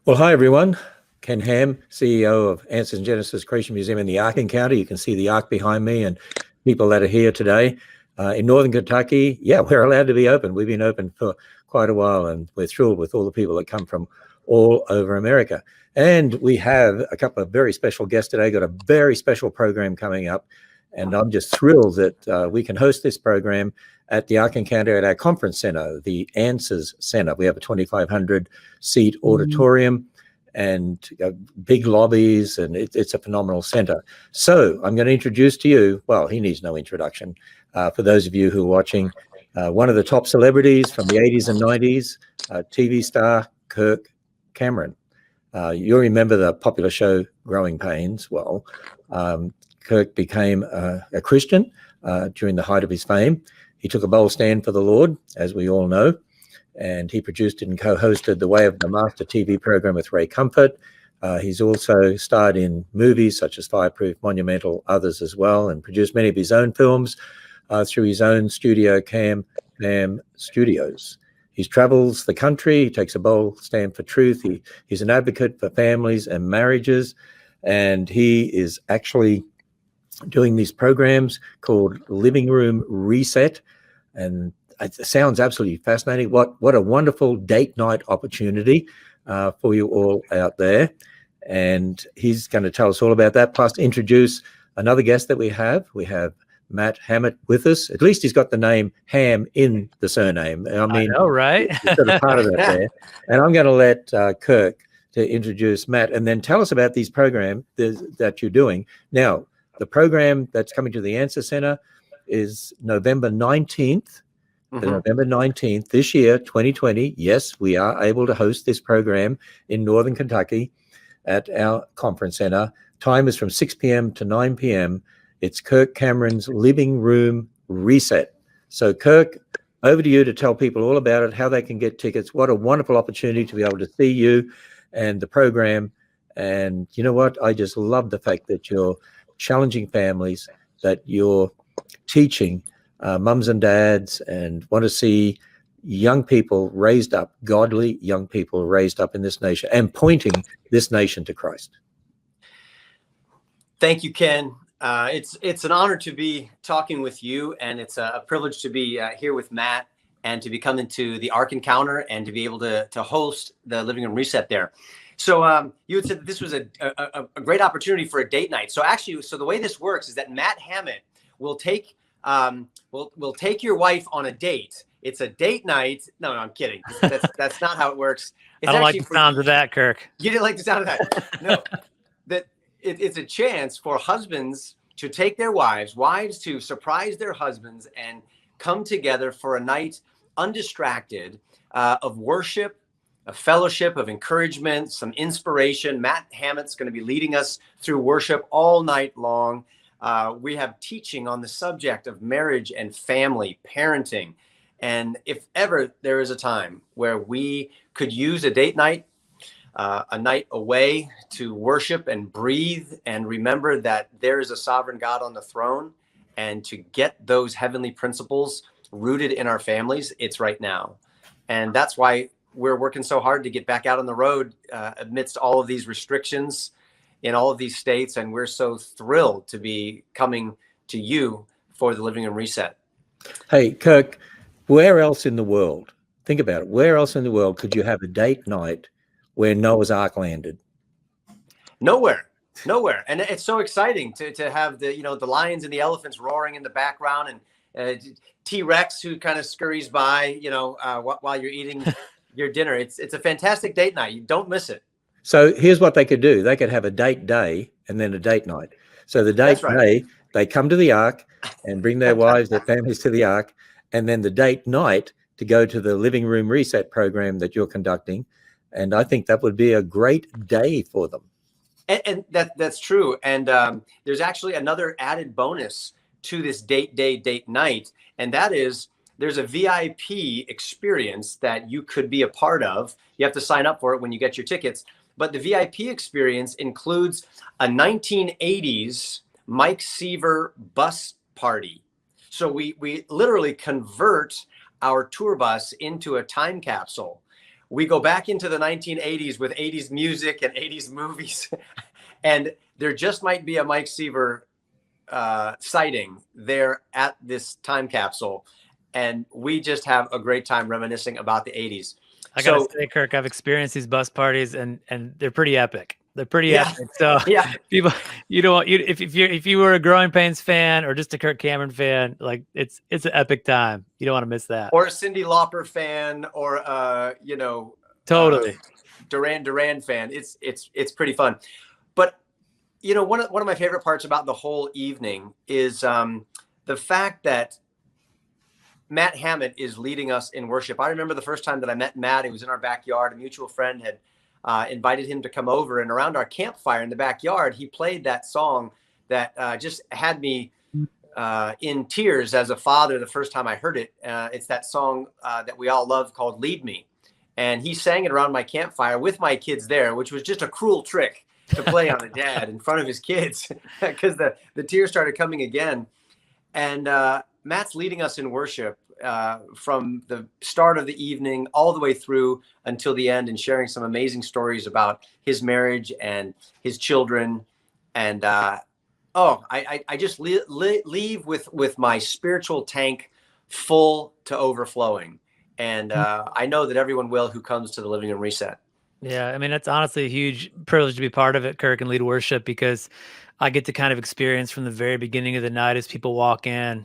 Well, hi everyone. Ken Ham, CEO of Answers in Genesis Creation Museum in the Ark Encounter. You can see the Ark behind me and people that are here today. In Northern Kentucky, yeah, we're allowed to be open. We've been open for quite a while, and we're thrilled with all the people that come from all over America. And we have a couple of very special guests today. Got a very special program coming up, and I'm just thrilled that we can host this program at the Ark Encounter at our conference center, the Answers Center. We have a 2,500 seat auditorium and big lobbies, and it's a phenomenal center. So I'm going to introduce to you, well, he needs no introduction. For those of you who are watching, one of the top celebrities from the 80s and 90s, TV star Kirk Cameron. You'll remember the popular show Growing Pains. Well, Kirk became a Christian during the height of his fame. He took a bold stand for the Lord, as we all know, and he produced and co-hosted The Way of the Master TV program with Ray Comfort. He's also starred in movies such as Fireproof, Monumental, others as well, and produced many of his own films through his own studio, Cam Studios. He travels the country. He takes a bold stand for truth. He's an advocate for families and marriages, and he is actually doing these programs called Living Room Reset, and it sounds absolutely fascinating. What a wonderful date night opportunity for you all out there. And he's going to tell us all about that, plus introduce another guest that we have. We have Matt Hammitt with us. At least he's got the name Ham in the surname. I mean, I know, right? He's got a part of that there. And I'm going to let Kirk to introduce Matt and then tell us about these programs that you're doing. Now, the program that's coming to the Answer Center is November 19th. November 19th this year, 2020. Yes, we are able to host this program in Northern Kentucky at our conference center. Time is from 6 p.m. to 9 p.m. It's Kirk Cameron's Living Room Reset. So, Kirk, over to you to tell people all about it, how they can get tickets. What a wonderful opportunity to be able to see you and the program. And you know what? I just love the fact that you're challenging families, that you're teaching mums and dads, and want to see young people raised up, godly young people raised up in this nation and pointing this nation to Christ. Thank you, Ken. It's an honor to be talking with you, and it's a privilege to be here with Matt and to be coming to the Ark Encounter and to be able to host the Living Room Reset there. So you had said that this was a great opportunity for a date night. So actually, the way this works is that Matt Hammitt will take will take your wife on a date. It's a date night. No, I'm kidding. That's not how it works. It's I don't like the sound of that, Kirk. You didn't like the sound of that? No, it's a chance for husbands to take their wives to surprise their husbands and come together for a night undistracted of worship, a fellowship, of encouragement, some inspiration. Matt Hammitt's going to be leading us through worship all night long. We have teaching on the subject of marriage and family, parenting. And if ever there is a time where we could use a date night, a night away to worship and breathe and remember that there is a sovereign God on the throne, and to get those heavenly principles rooted in our families, it's right now. And that's why we're working so hard to get back out on the road amidst all of these restrictions in all of these states. And we're so thrilled to be coming to you for the Living Room Reset. Hey, Kirk, where else in the world, think about it, where else in the world could you have a date night where Noah's Ark landed? Nowhere. And it's so exciting to have the lions and the elephants roaring in the background, and T-Rex who kind of scurries by, while you're eating your dinner. It's a fantastic date night. You don't miss it. So here's what they could do. They could have a date day and then a date night. So the date day, they come to the Ark and bring their wives, their families to the Ark, and then the date night to go to the Living Room Reset program that you're conducting. And I think that would be a great day for them. And that's true. And there's actually another added bonus to this date day, date night. And that is, there's a VIP experience that you could be a part of. You have to sign up for it when you get your tickets. But the VIP experience includes a 1980s Mike Seaver bus party. So we literally convert our tour bus into a time capsule we go back into the 1980s with 80s music and 80s movies. And there just might be a Mike Seaver sighting there at this time capsule. And we just have a great time reminiscing about the 80s. I gotta say, Kirk, I've experienced these bus parties, and they're pretty epic. They're pretty Yeah. epic. So Yeah. people, if you were a Growing Pains fan or just a Kirk Cameron fan, like it's an epic time. You don't want to miss that. Or a Cyndi Lauper fan, or Totally. Duran fan. It's pretty fun. But one of my favorite parts about the whole evening is the fact that Matt Hammitt is leading us in worship. I remember the first time that I met Matt. It was in our backyard. A mutual friend had invited him to come over, and around our campfire in the backyard, he played that song that just had me in tears as a father the first time I heard it. It's that song that we all love called "Lead Me," and he sang it around my campfire with my kids there, which was just a cruel trick to play on a dad in front of his kids, because the tears started coming again. And Matt's leading us in worship from the start of the evening all the way through until the end, and sharing some amazing stories about his marriage and his children. And I just leave with my spiritual tank full to overflowing. And I know that everyone will who comes to the Living Room Reset. Yeah, I mean, it's honestly a huge privilege to be part of it, Kirk, and lead worship, because I get to kind of experience from the very beginning of the night as people walk in,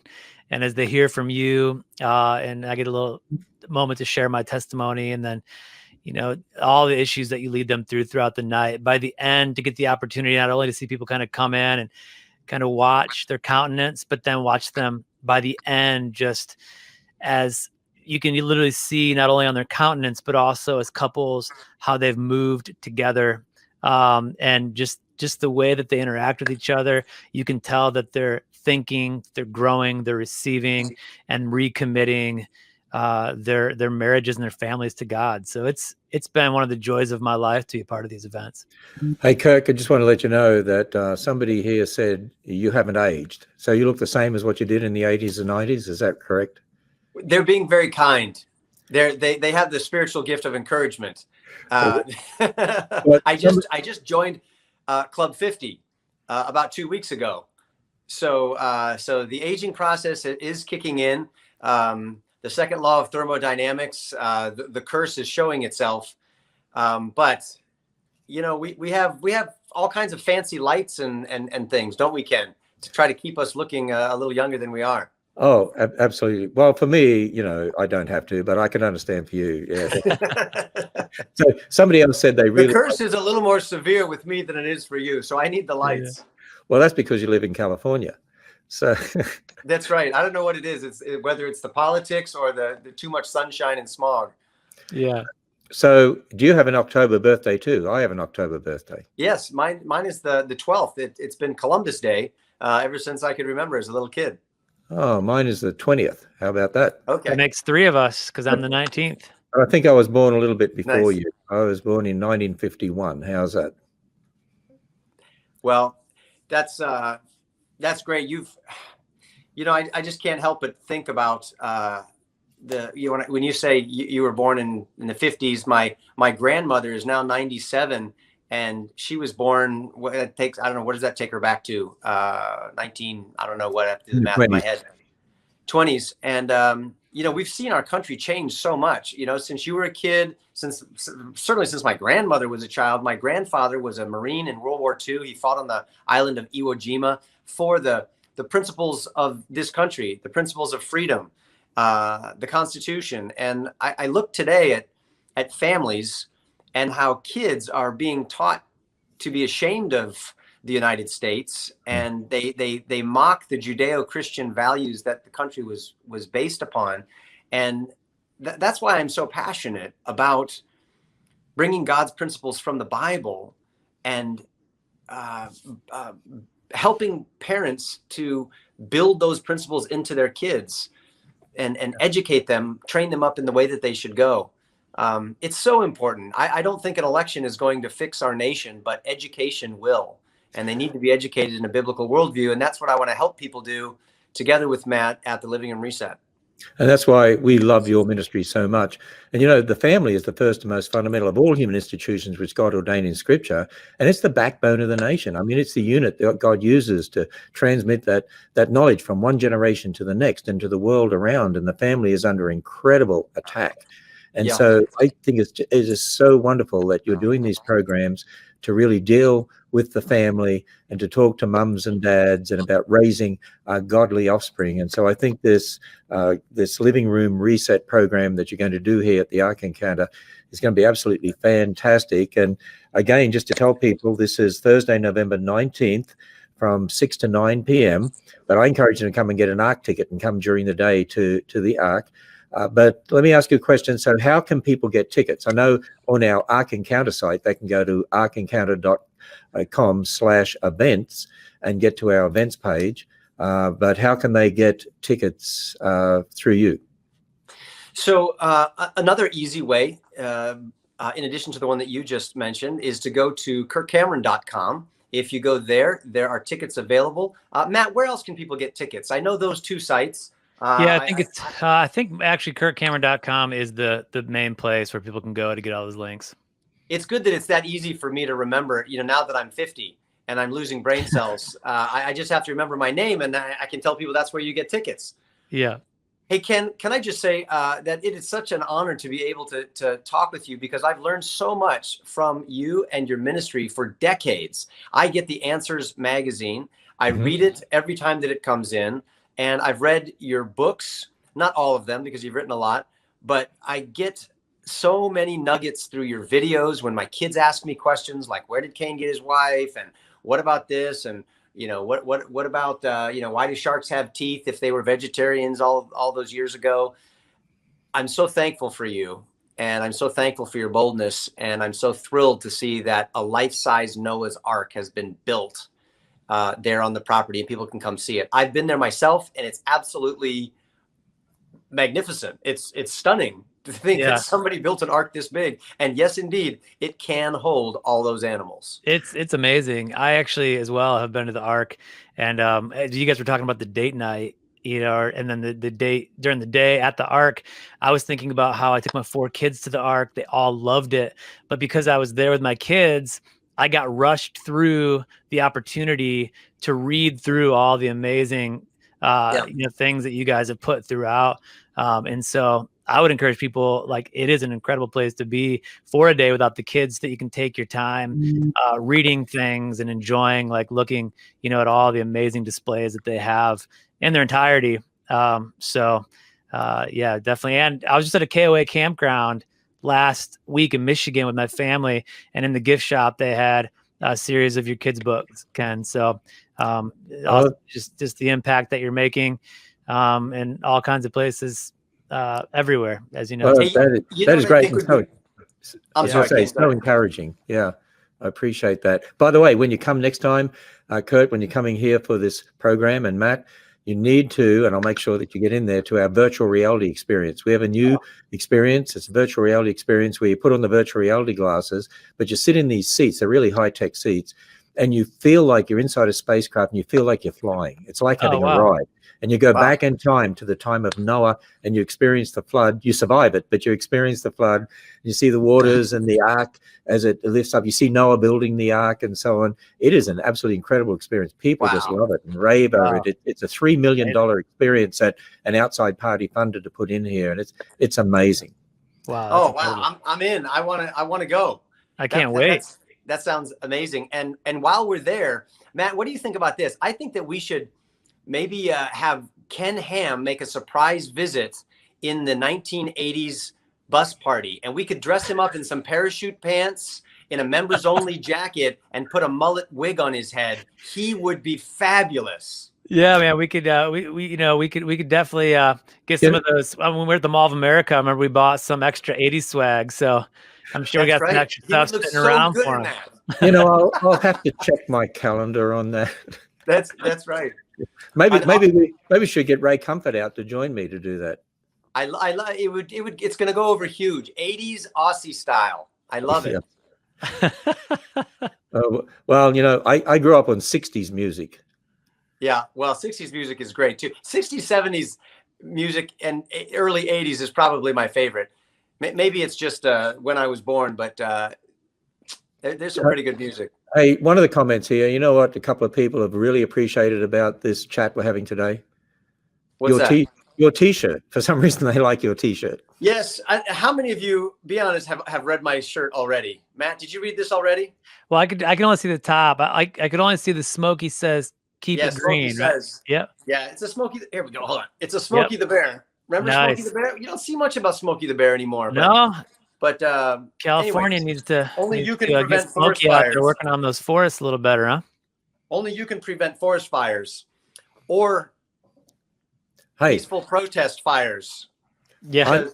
and as they hear from you, and I get a little moment to share my testimony, and then, all the issues that you lead them throughout the night. By the end, to get the opportunity not only to see people kind of come in and kind of watch their countenance, but then watch them by the end, just as you can literally see not only on their countenance, but also as couples, how they've moved together, and just the way that they interact with each other. You can tell that they're thinking, they're growing, they're receiving, and recommitting their marriages and their families to God. So it's been one of the joys of my life to be a part of these events. Hey, Kirk, I just want to let you know that somebody here said you haven't aged. So you look the same as what you did in the 80s and 90s. Is that correct? They're being very kind. They have the spiritual gift of encouragement. I just joined Club 50 about 2 weeks ago. So the aging process is kicking in. The second law of thermodynamics, the curse is showing itself. But we have all kinds of fancy lights and things, don't we, Ken, to try to keep us looking a little younger than we are. Oh, absolutely. Well, for me, I don't have to, but I can understand for you. Yeah. So somebody else said the curse is a little more severe with me than it is for you. So I need the lights. Yeah. Well, that's because you live in California. So that's right. I don't know what it is. Whether it's the politics or the too much sunshine and smog. Yeah. So do you have an October birthday too? I have an October birthday. Yes. Mine is the 12th. It's been Columbus Day ever since I could remember as a little kid. Oh, mine is the 20th. How about that? Okay. That makes 3 of us, because I'm the 19th. I think I was born a little bit before Nice. you. I was born in 1951. How's that? Well, that's great. I just can't help but think about when you say you were born in the 50s. My grandmother is now 97. And she was born, I don't know, what does that take her back to? 19, I don't know what, I have to do the math in my head. 20s. And, we've seen our country change so much, since you were a kid, certainly since my grandmother was a child. My grandfather was a Marine in World War II. He fought on the island of Iwo Jima for the principles of this country, the principles of freedom, the Constitution. And I look today at families and how kids are being taught to be ashamed of the United States, and they mock the Judeo-Christian values that the country was based upon. And that's why I'm so passionate about bringing God's principles from the Bible and helping parents to build those principles into their kids and educate them, train them up in the way that they should go. It's so important. I don't think an election is going to fix our nation, but education will. And they need to be educated in a biblical worldview. And that's what I want to help people do together with Matt at the Living Room Reset. And that's why we love your ministry so much. And, you know, the family is the first and most fundamental of all human institutions which God ordained in Scripture. And it's the backbone of the nation. I mean, it's the unit that God uses to transmit that knowledge from one generation to the next and to the world around. And the family is under incredible attack. And so I think it is so wonderful that you're doing these programs to really deal with the family and to talk to mums and dads and about raising godly offspring. And so I think this living room reset program that you're going to do here at the Ark Encounter is going to be absolutely fantastic. And again, just to tell people, this is Thursday, November 19th from 6 to 9 p.m. But I encourage you to come and get an Ark ticket and come during the day to the Ark. But let me ask you a question. So how can people get tickets? I know on our Ark Encounter site, they can go to arkencounter.com/events and get to our events page. But how can they get tickets through you? So another easy way, in addition to the one that you just mentioned, is to go to kirkcameron.com. If you go there, there are tickets available. Matt, where else can people get tickets? I know those two sites. Yeah, I think actually kirkcameron.com is the main place where people can go to get all those links. It's good that it's that easy for me to remember, you know, now that I'm 50 and I'm losing brain cells. I just have to remember my name, and I can tell people that's where you get tickets. Yeah. Hey, Ken, can I just say that it is such an honor to be able to talk with you, because I've learned so much from you and your ministry for decades. I get the Answers magazine. I read it every time that it comes in. And I've read your books, not all of them because you've written a lot, but I get so many nuggets through your videos when my kids ask me questions like, where did Cain get his wife? And what about this? And, you know, what about, you know, why do sharks have teeth if they were vegetarians all those years ago? I'm so thankful for you. And I'm so thankful for your boldness. And I'm so thrilled to see that a life-size Noah's Ark has been built there on the property, and people can come see it. I've been there myself, and it's absolutely magnificent. It's stunning to think that somebody built an ark this big. And yes, indeed, it can hold all those animals. It's amazing. I actually as well have been to the Ark, and you guys were talking about the date night, you know, and then the date during the day at the Ark. I was thinking about how I took my 4 kids to the Ark. They all loved it, but because I was there with my kids, I got rushed through the opportunity to read through all the amazing you know, things that you guys have put throughout. And so I would encourage people, like, it is an incredible place to be for a day without the kids, that you can take your time reading things and enjoying, like, looking, you know, at all the amazing displays that they have in their entirety. So yeah, definitely. And I was just at a KOA campground last week in Michigan with my family, and in the gift shop they had a series of your kids' books, Ken. So just the impact that you're making in all kinds of places everywhere, as you know. Well, that is great. So encouraging. Yeah, I appreciate that. By the way, when you come next time, Kurt, when you're coming here for this program, and Matt, you need to, and I'll make sure that you get in there, to our virtual reality experience. We have a new experience. It's a virtual reality experience where you put on the virtual reality glasses, but you sit in these seats. They're really high-tech seats, and you feel like you're inside a spacecraft, and you feel like you're flying. It's like having a ride. And you go back in time to the time of Noah, and you experience the flood. You survive it, but you experience the flood. You see the waters and the ark as it lifts up. You see Noah building the ark and so on. It is an absolutely incredible experience. People just love it and rave over it. It's a $3 million experience that an outside party funded to put in here, and it's amazing. Wow! Oh wow! I'm in. I want to go. I can't wait. That sounds amazing. And while we're there, Matt, what do you think about this? I think that we should maybe have Ken Ham make a surprise visit in the 1980s bus party, and we could dress him up in some parachute pants, in a members only jacket, and put a mullet wig on his head. He would be fabulous. Yeah, man, we could we could definitely get some of those. When we were at the Mall of America, I remember we bought some extra 80s swag, so I'm sure we got some extra stuff sitting around for him. You know, I'll have to check my calendar on that. That's right. Maybe we should get Ray Comfort out to join me to do that. It's going to go over huge. 80s Aussie style. I love it. Well, you know, I grew up on 60s music. Yeah, well, 60s music is great too. 60s, 70s music, and early 80s is probably my favorite. Maybe it's just when I was born, but there's some pretty good music. Hey, one of the comments here, you know what a couple of people have really appreciated about this chat we're having today? What's that? Your T-shirt. For some reason, they like your T-shirt. Yes. How many of you, be honest, have read my shirt already? Matt, did you read this already? Well, I can only see the top. I could only see the Smokey says keep it green. Smokey says. Yep. Yeah, it's a Smokey. Here we go. Hold on. It's a Smokey the Bear. Remember Nice. Smokey the Bear? You don't see much about Smokey the Bear anymore. No. But California anyways, needs to only you can get prevent forest Smokey out fires. there working on those forests a little better, huh? Only you can prevent forest fires or peaceful protest fires. Yeah. Because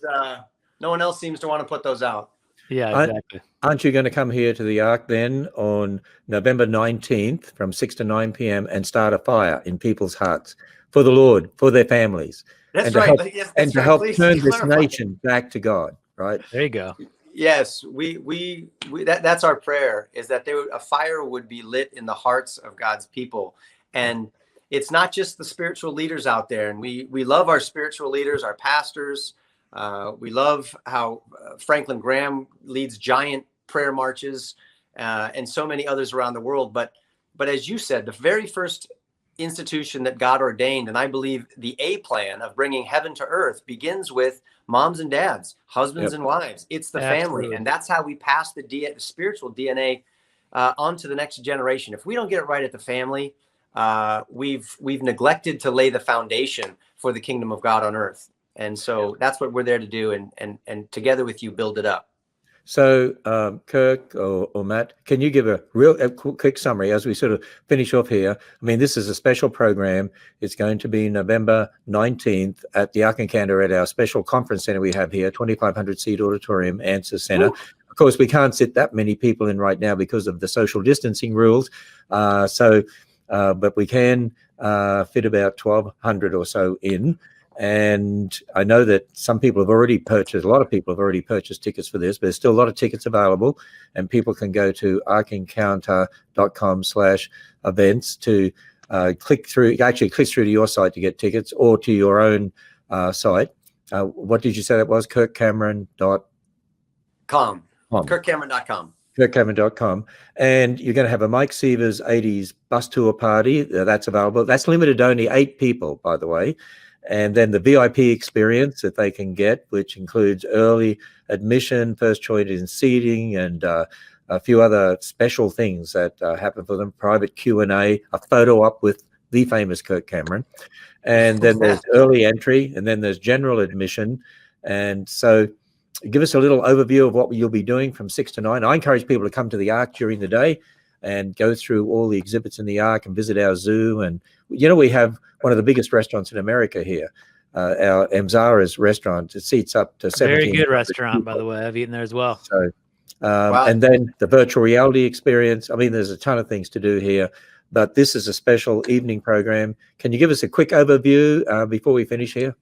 no one else seems to want to put those out. Yeah, exactly. Aren't you going to come here to the Ark then on November 19th from 6 to 9 p.m. and start a fire in people's hearts for the Lord, for their families? That's and right. To help turn this nation back to God, right? There you go. Yes, that's our prayer, is that a fire would be lit in the hearts of God's people. And it's not just the spiritual leaders out there. And we love our spiritual leaders, our pastors. We love how Franklin Graham leads giant prayer marches and so many others around the world. But as you said, the very first institution that God ordained, and I believe the A plan of bringing heaven to earth, begins with moms and dads, husbands and wives. It's the family. And that's how we pass the spiritual DNA onto the next generation. If we don't get it right at the family, we've neglected to lay the foundation for the kingdom of God on earth. And so that's what we're there to do, and together with you, build it up. So, Kirk or Matt, can you give a quick summary as we sort of finish off here? I mean, this is a special program. It's going to be November 19th at the Ark Encounter at our special conference center we have here, 2,500 seat auditorium, Answer Center. Ooh. Of course, we can't sit that many people in right now because of the social distancing rules. But we can fit about 1,200 or so in. And I know that a lot of people have already purchased tickets for this, but there's still a lot of tickets available, and people can go to arkencounter.com/events to click through to your site to get tickets, or to your own site. What did you say that was? KirkCameron.com. KirkCameron.com. KirkCameron.com. And you're going to have a Mike Sievers 80s bus tour party. That's available. That's limited to only 8 people, by the way. And then the VIP experience that they can get, which includes early admission, first choice in seating, and a few other special things that happen for them. Private Q&A, a photo op with the famous Kirk Cameron. And then there's early entry, and then there's general admission. And so give us a little overview of what you'll be doing from 6 to 9. I encourage people to come to the Ark during the day and go through all the exhibits in the Ark and visit our zoo. And, we have one of the biggest restaurants in America here, our Emzara's restaurant. It seats up to 17. Very good restaurant, by the way. I've eaten there as well. So, and then the virtual reality experience. I mean, there's a ton of things to do here, but this is a special evening program. Can you give us a quick overview before we finish here?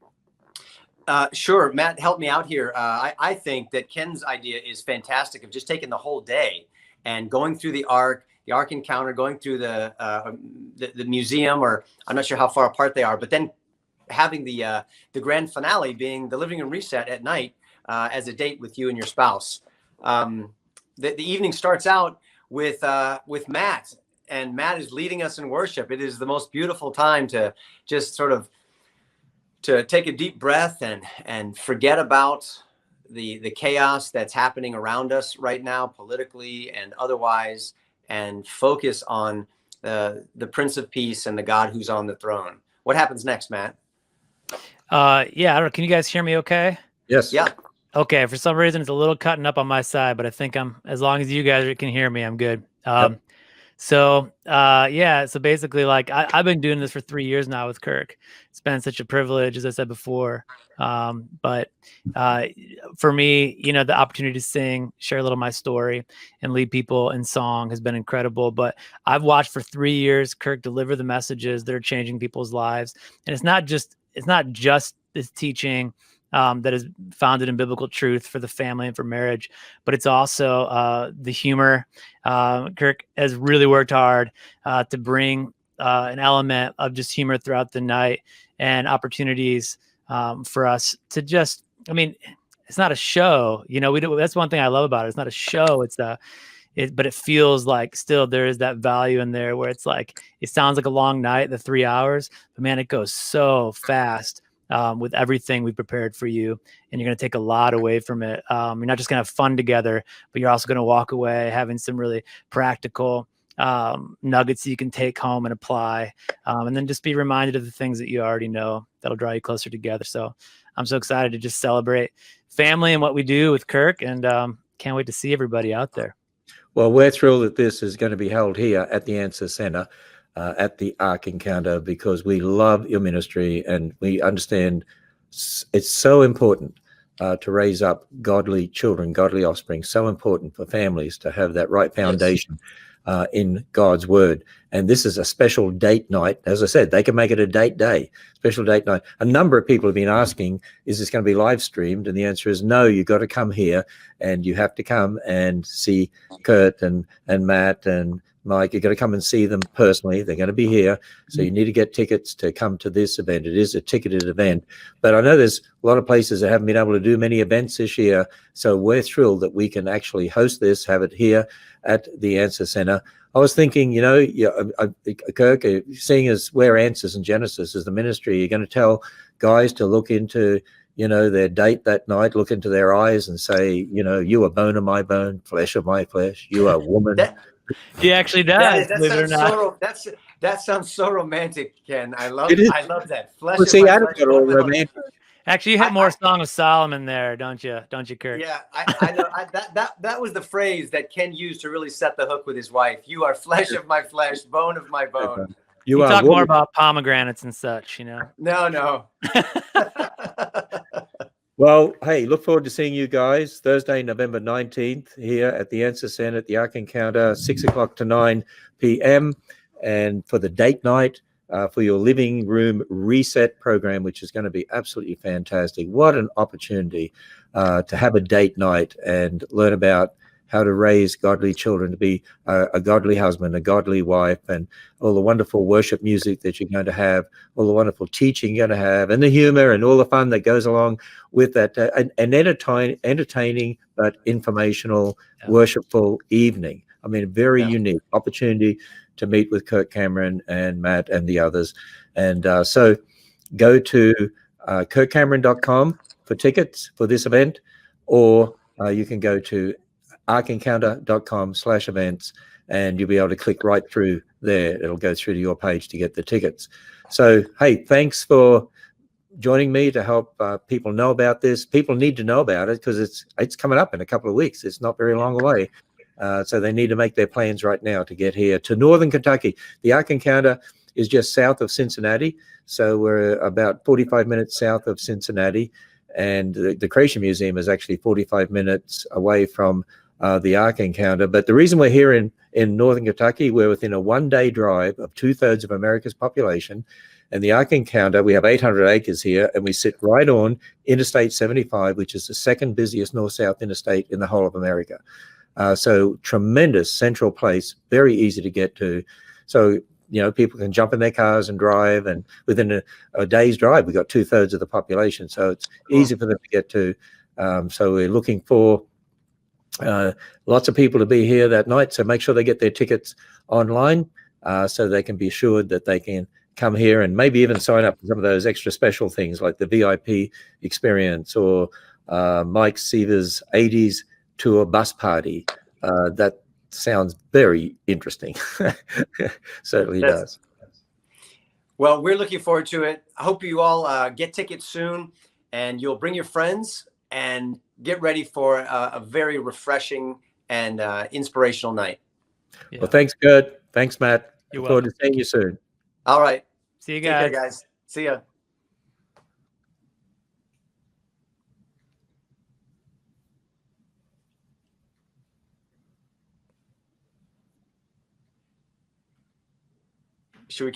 Sure. Matt, help me out here. I think that Ken's idea is fantastic, of just taking the whole day and going through the Ark Encounter, going through the museum, or I'm not sure how far apart they are, but then having the grand finale being the living room reset at night as a date with you and your spouse. The evening starts out with Matt, and Matt is leading us in worship. It is the most beautiful time to just sort of to take a deep breath and forget about the chaos that's happening around us right now, politically and otherwise, and focus on the Prince of Peace and the God who's on the throne. What happens next, Matt? Yeah, I don't know. Can you guys hear me okay? Yes. Yeah. Okay. For some reason, it's a little cutting up on my side, but I think as long as you guys can hear me, I'm good. Yep. So basically, like, I've been doing this for 3 years now with Kirk. It's been such a privilege, as I said before. But for me, the opportunity to sing, share a little of my story, and lead people in song has been incredible. But I've watched for 3 years Kirk deliver the messages that are changing people's lives. And it's not just this teaching that is founded in biblical truth for the family and for marriage, but it's also the humor. Kirk has really worked hard to bring an element of just humor throughout the night, and opportunities for us to just, I mean, it's not a show, you know, that's one thing I love about it. It's not a show. But it feels like still there is that value in there where it's like, it sounds like a long night, the 3 hours, but man, it goes so fast with everything we prepared for you. And you're going to take a lot away from it. You're not just going to have fun together, but you're also going to walk away having some really practical nuggets you can take home and apply. And then just be reminded of the things that you already know that'll draw you closer together. So I'm so excited to just celebrate family and what we do with Kirk, and can't wait to see everybody out there. Well, we're thrilled that this is going to be held here at the Answer Center at the Ark Encounter, because we love your ministry and we understand it's so important to raise up godly children, godly offspring. So important for families to have that right foundation in God's word. And this is a special date night. As I said, they can make it a date day, special date night. A number of people have been asking, is this going to be live streamed? And the answer is no, you've got to come here, and you have to come and see Kurt and Matt and Mike. You've got to come and see them personally. They're going to be here. So you need to get tickets to come to this event. It is a ticketed event. But I know there's a lot of places that haven't been able to do many events this year. So we're thrilled that we can actually host this, have it here at the Answer Center. I was thinking, you know, Kirk, seeing as we're Answers in Genesis as the ministry, you're going to tell guys to look into, you know, their date that night, look into their eyes and say, you know, you are bone of my bone, flesh of my flesh. You are woman. He actually does. That sounds so romantic, Ken. I love that. Flesh well, of see, my Adam flesh, got all bone of my romantic. bone. Actually, you hit more Song of Solomon there, don't you, Kirk? Yeah, I know. That was the phrase that Ken used to really set the hook with his wife. You are flesh of my flesh, bone of my bone. You talk more about pomegranates and such, you know. No. Well, hey, look forward to seeing you guys Thursday, November 19th here at the Answer Center at the Ark Encounter, 6 o'clock to 9 p.m. And for the date night, for your living room reset program, which is going to be absolutely fantastic. What an opportunity to have a date night and learn about how to raise godly children, to be a godly husband, a godly wife, and all the wonderful worship music that you're going to have, all the wonderful teaching you're going to have, and the humor and all the fun that goes along with that, an entertaining but informational, worshipful evening. I mean, very unique opportunity to meet with Kirk Cameron and Matt and the others. And so go to kirkcameron.com for tickets for this event, or you can go to arkencounter.com/events, and you'll be able to click right through there. It'll go through to your page to get the tickets. So, hey, thanks for joining me to help people know about this. People need to know about it because it's coming up in a couple of weeks. It's not very long away. So they need to make their plans right now to get here to Northern Kentucky. The Ark Encounter is just south of Cincinnati. So we're about 45 minutes south of Cincinnati. And the Creation Museum is actually 45 minutes away from the Ark Encounter. But the reason we're here in Northern Kentucky, we're within a one-day drive of 2/3 of America's population. And the Ark Encounter, we have 800 acres here, and we sit right on Interstate 75, which is the second busiest north-south interstate in the whole of America. So tremendous central place, very easy to get to. So, you know, people can jump in their cars and drive, and within a day's drive, we got 2/3 of the population. So it's easy for them to get to. So we're looking for lots of people to be here that night. So make sure they get their tickets online so they can be assured that they can come here and maybe even sign up for some of those extra special things like the VIP experience or Mike Seaver's 80s tour bus party. That sounds very interesting. Certainly does. Well, we're looking forward to it. I hope you all get tickets soon, and you'll bring your friends and get ready for a very refreshing and inspirational night. Yeah. Well, thanks, Kurt. Thanks, Matt. You're Look forward welcome. to seeing you soon. All right. See you guys. Take care, guys. See ya. Should we